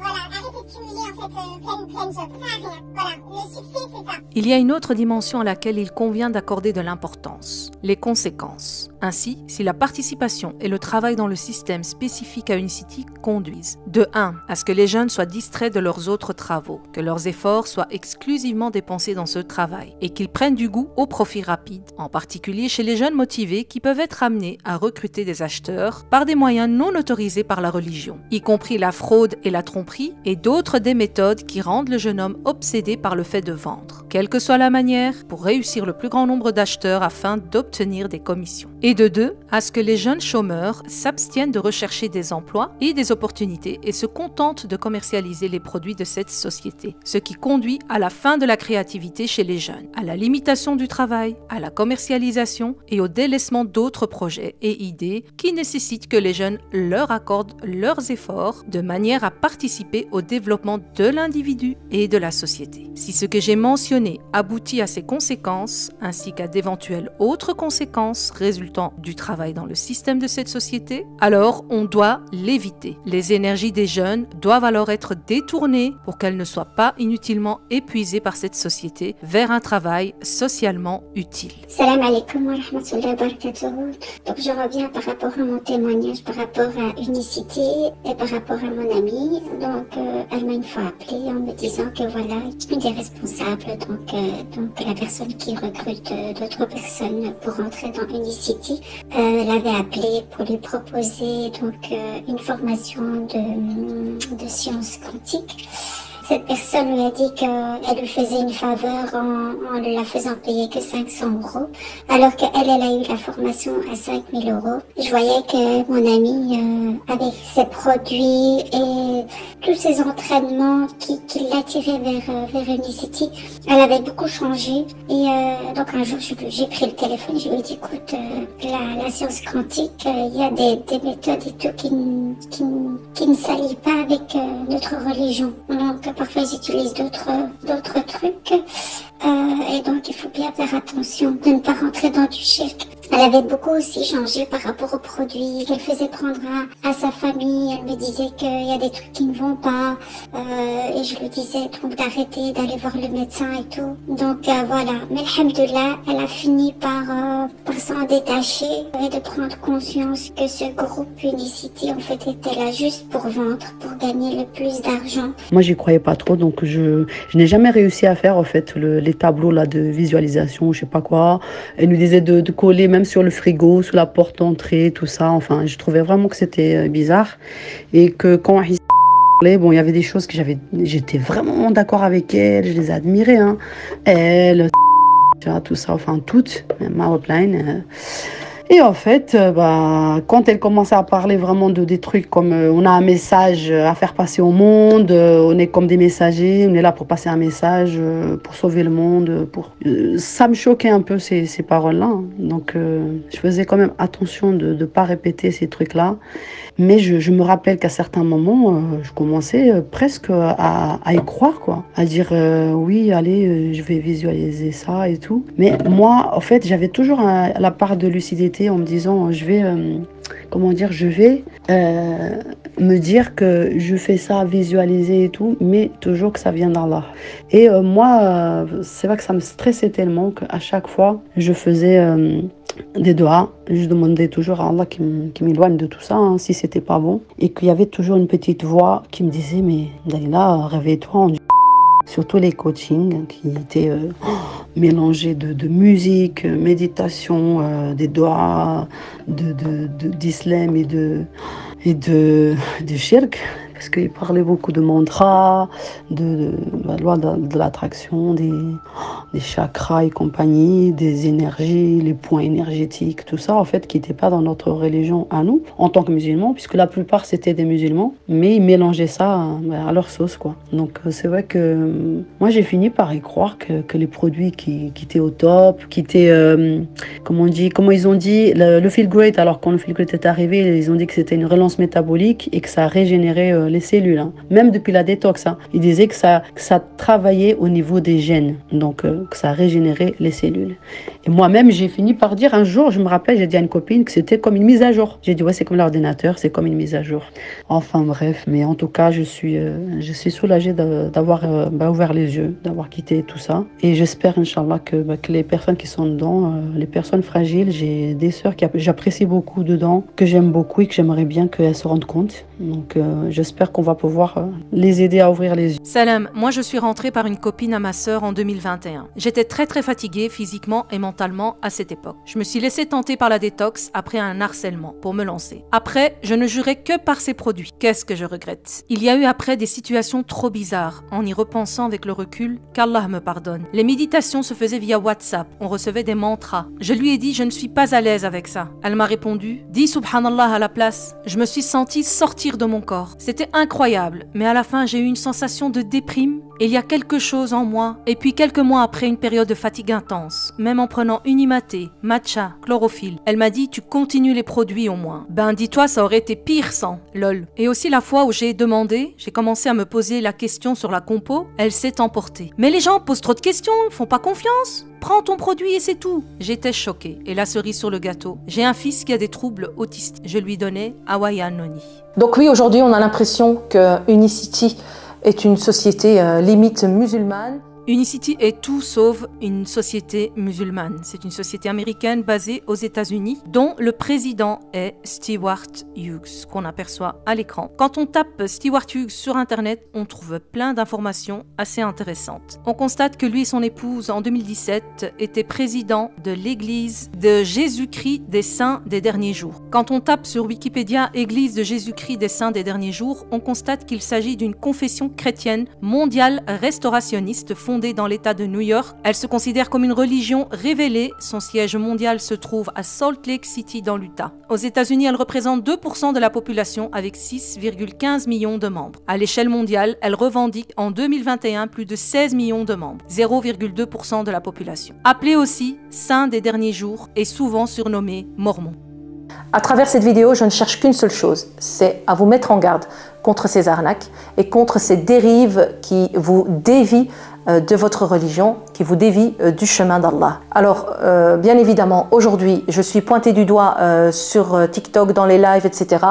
arrêtez de cumuler en fait plein de jobs. Ça sert à rien. Voilà, le succès c'est ça. Il y a une autre dimension à laquelle il convient d'accorder de l'importance, les conséquences. Ainsi, si la participation et le travail dans le système spécifique à Unicity conduisent, de 1, à ce que les jeunes soient distraits de leurs autres travaux, que leurs efforts soient exclusivement dépensés dans ce travail et qu'ils prennent du goût au profit rapide, en particulier chez les jeunes motivés qui peuvent être amenés à recruter des acheteurs par des moyens non autorisés par la religion, y compris la fraude et la tromperie et d'autres des méthodes qui rendent le jeune homme obsédé par le fait de vendre, quelle que soit la manière, pour réussir le plus grand nombre d'acheteurs afin d'obtenir des commissions. Et de 2, à ce que les jeunes chômeurs s'abstiennent de rechercher des emplois et des opportunités et se contentent de commercialiser les produits de cette société, ce qui conduit à la fin de la créativité chez les jeunes, à la limitation du travail, à la commercialisation et au délaissement d'autres projets et idées qui nécessitent que les jeunes leur accordent leurs efforts de manière à participer au développement de l'individu et de la société. Si ce que j'ai mentionné aboutit à ces conséquences, ainsi qu'à d'éventuelles autres conséquences résultant du travail dans le système de cette société, alors on doit l'éviter. Les énergies des jeunes doivent alors être détournées pour qu'elles ne soient pas inutilement épuisées par cette société vers un travail socialement utile. Salam alaikum wa rahmatullahi wa barakatuh. Donc je reviens par rapport à mon témoignage, par rapport à Unicity et par rapport à mon amie. Donc elle m'a une fois appelée en me disant que voilà, une des responsables, donc la personne qui recrute d'autres personnes pour entrer dans Unicity, l'avait appelé pour lui proposer donc une formation de sciences quantiques. Cette personne lui a dit qu'elle lui faisait une faveur en ne la faisant payer que 500 €, alors qu'elle a eu la formation à 5 000 €. Je voyais que mon amie, avec ses produits et tous ses entraînements qui l'attiraient vers Unicity, elle avait beaucoup changé. Et donc un jour, j'ai pris le téléphone, je lui ai dit, écoute, la science quantique, il y a des méthodes et tout qui ne s'allient pas avec notre religion. Donc parfois ils utilisent d'autres trucs et donc il faut bien faire attention de ne pas rentrer dans du shirk. Elle avait beaucoup aussi changé par rapport aux produits qu'elle faisait prendre à sa famille. Elle me disait qu'il y a des trucs qui ne vont pas et je lui disais donc d'arrêter, d'aller voir le médecin et tout. Donc voilà, mais alhamdoulilah, elle a fini par s'en détacher et de prendre conscience que ce groupe Unicity en fait était là juste pour vendre, pour gagner le plus d'argent. Moi j'y croyais pas trop, donc je n'ai jamais réussi à faire en fait les tableaux là de visualisation, je sais pas quoi. Elle nous disait de coller même sur le frigo, sous la porte d'entrée, tout ça. Enfin, je trouvais vraiment que c'était bizarre et que quand il parlait, bon, il y avait des choses que j'étais vraiment d'accord avec elle, je les admirais, hein. Elle, tout ça, enfin toutes, même ma upline. Et en fait, quand elle commençait à parler vraiment de des trucs comme on a un message à faire passer au monde, on est comme des messagers, on est là pour passer un message, pour sauver le monde, ça me choquait un peu ces paroles-là. Hein. Donc je faisais quand même attention de ne pas répéter ces trucs-là. Mais je me rappelle qu'à certains moments, je commençais presque à y croire, quoi. À dire oui, allez, je vais visualiser ça et tout. Mais moi, en fait, j'avais toujours la part de lucidité en me disant, je vais me dire que je fais ça, visualiser et tout, mais toujours que ça vient d'Allah. Et moi, c'est vrai que ça me stressait tellement qu'à chaque fois, je faisais des doigts. Je demandais toujours à Allah qui m'éloigne de tout ça, hein, si c'était pas bon. Et qu'il y avait toujours une petite voix qui me disait, mais Dalila, réveille-toi. Surtout les coachings qui étaient mélangés de musique, méditation, des doigts, d'islam et de shirk. Parce qu'il parlait beaucoup de mantras, de la loi de l'attraction, des chakras et compagnie, des énergies, les points énergétiques, tout ça, en fait, qui n'était pas dans notre religion à nous, en tant que musulmans, puisque la plupart, c'était des musulmans, mais ils mélangeaient ça à leur sauce, quoi. Donc, c'est vrai que moi, j'ai fini par y croire que les produits qui étaient au top, qui étaient, comment ils ont dit, le feel great, alors quand le feel great est arrivé, ils ont dit que c'était une relance métabolique et que ça régénérait les cellules, hein. Même depuis la détox, hein. Ils disaient que ça travaillait au niveau des gènes, donc que ça régénérait les cellules. Et moi-même, j'ai fini par dire un jour, je me rappelle, j'ai dit à une copine que c'était comme une mise à jour. J'ai dit ouais, c'est comme l'ordinateur, c'est comme une mise à jour. Enfin bref, mais en tout cas, je suis soulagée d'avoir ouvert les yeux, d'avoir quitté tout ça. Et j'espère, Inch'Allah, que les personnes qui sont dedans, les personnes fragiles, j'ai des sœurs que j'apprécie beaucoup dedans, que j'aime beaucoup et que j'aimerais bien qu'elles se rendent compte. Donc j'espère qu'on va pouvoir les aider à ouvrir les yeux. Salam, moi je suis rentrée par une copine à ma sœur en 2021. J'étais très fatiguée physiquement et mentalement à cette époque. Je me suis laissée tenter par la détox après un harcèlement pour me lancer. Après, je ne jurais que par ces produits. Qu'est-ce que je regrette. Il y a eu après des situations trop bizarres, en y repensant avec le recul, qu'Allah me pardonne. Les méditations se faisaient via WhatsApp, on recevait des mantras. Je lui ai dit, je ne suis pas à l'aise avec ça. Elle m'a répondu, dis Subhanallah à la place. Je me suis sentie sortir de mon corps. C'était incroyable, mais à la fin j'ai eu une sensation de déprime. Il y a quelque chose en moi, et puis quelques mois après une période de fatigue intense, même en prenant Unimaté, matcha, chlorophylle, elle m'a dit tu continues les produits au moins. Ben dis-toi ça aurait été pire sans, lol. Et aussi la fois où j'ai commencé à me poser la question sur la compo, elle s'est emportée. Mais les gens posent trop de questions, font pas confiance. Prends ton produit et c'est tout. J'étais choquée. Et la cerise sur le gâteau, j'ai un fils qui a des troubles autistiques. Je lui donnais Hawaii Noni. Donc oui, aujourd'hui on a l'impression que Unicity est une société limite musulmane. Unicity est tout sauf une société musulmane. C'est une société américaine basée aux États-Unis, dont le président est Stewart Hughes, qu'on aperçoit à l'écran. Quand on tape Stewart Hughes sur Internet, on trouve plein d'informations assez intéressantes. On constate que lui et son épouse, en 2017, étaient présidents de l'Église de Jésus-Christ des Saints des Derniers Jours. Quand on tape sur Wikipédia Église de Jésus-Christ des Saints des Derniers Jours, on constate qu'il s'agit d'une confession chrétienne mondiale restaurationniste fondée dans l'État de New York. Elle se considère comme une religion révélée. Son siège mondial se trouve à Salt Lake City dans l'Utah. Aux États-Unis, elle représente 2% de la population avec 6,15 millions de membres. À l'échelle mondiale, elle revendique en 2021 plus de 16 millions de membres, 0,2% de la population. Appelée aussi Saint des Derniers Jours et souvent surnommée Mormon. À travers cette vidéo, je ne cherche qu'une seule chose, c'est à vous mettre en garde contre ces arnaques et contre ces dérives qui vous dévient de votre religion, qui vous dévie du chemin d'Allah. Alors, bien évidemment, aujourd'hui, je suis pointée du doigt sur TikTok, dans les lives, etc.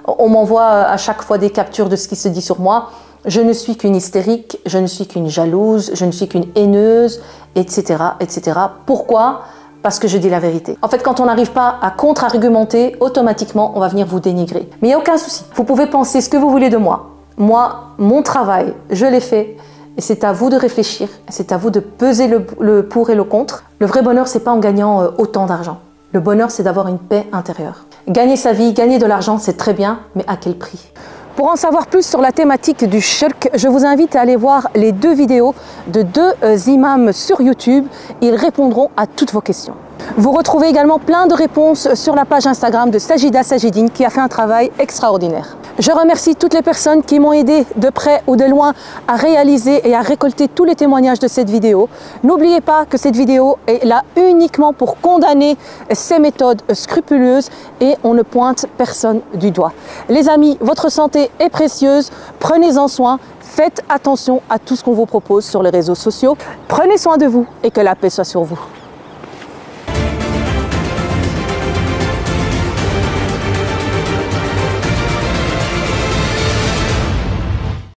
On m'envoie à chaque fois des captures de ce qui se dit sur moi. Je ne suis qu'une hystérique, je ne suis qu'une jalouse, je ne suis qu'une haineuse, etc., etc. Pourquoi ? Parce que je dis la vérité. En fait, quand on n'arrive pas à contre-argumenter, automatiquement, on va venir vous dénigrer. Mais il n'y a aucun souci. Vous pouvez penser ce que vous voulez de moi. Moi, mon travail, je l'ai fait. Et c'est à vous de réfléchir. C'est à vous de peser le pour et le contre. Le vrai bonheur, c'est pas en gagnant autant d'argent. Le bonheur, c'est d'avoir une paix intérieure. Gagner sa vie, gagner de l'argent, c'est très bien, mais à quel prix ? Pour en savoir plus sur la thématique du shirk, je vous invite à aller voir les 2 vidéos de 2 imams sur YouTube. Ils répondront à toutes vos questions. Vous retrouvez également plein de réponses sur la page Instagram de Sajida Sajidine qui a fait un travail extraordinaire. Je remercie toutes les personnes qui m'ont aidé de près ou de loin à réaliser et à récolter tous les témoignages de cette vidéo. N'oubliez pas que cette vidéo est là uniquement pour condamner ces méthodes scrupuleuses et on ne pointe personne du doigt. Les amis, votre santé est précieuse, prenez-en soin, faites attention à tout ce qu'on vous propose sur les réseaux sociaux. Prenez soin de vous et que la paix soit sur vous.